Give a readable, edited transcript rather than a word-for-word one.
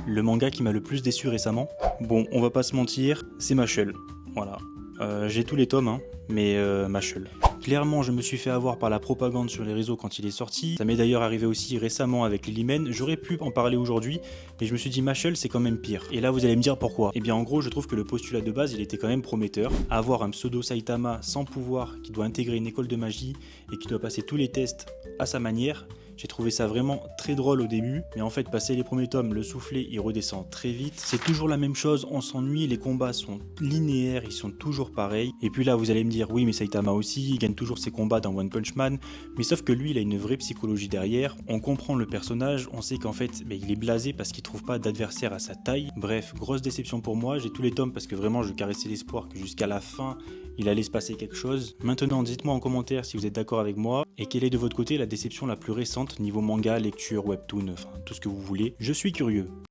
Le manga qui m'a le plus déçu récemment, bon, on va pas se mentir, c'est Mashle. Voilà. J'ai tous les tomes, hein, mais Mashle. Clairement, je me suis fait avoir par la propagande sur les réseaux quand il est sorti. Ça m'est d'ailleurs arrivé aussi récemment avec Lilymen. J'aurais pu en parler aujourd'hui, mais je me suis dit Mashle, c'est quand même pire. Et là, vous allez me dire pourquoi. Eh bien, en gros, je trouve que le postulat de base, il était quand même prometteur. Avoir un pseudo Saitama sans pouvoir, qui doit intégrer une école de magie et qui doit passer tous les tests à sa manière. J'ai trouvé ça vraiment très drôle au début, mais en fait, passer les premiers tomes, le soufflet, il redescend très vite. C'est toujours la même chose, on s'ennuie, les combats sont linéaires, ils sont toujours pareils. Et puis là, vous allez me dire, oui, mais Saitama aussi, il gagne toujours ses combats dans One Punch Man, mais sauf que lui, il a une vraie psychologie derrière. On comprend le personnage, on sait qu'en fait, il est blasé parce qu'il trouve pas d'adversaire à sa taille. Bref, grosse déception pour moi, j'ai tous les tomes parce que vraiment, je caressais l'espoir que jusqu'à la fin, il allait se passer quelque chose. Maintenant, dites-moi en commentaire si vous êtes d'accord avec moi et quelle est de votre côté la déception la plus récente niveau manga, lecture, webtoon, enfin tout ce que vous voulez. Je suis curieux.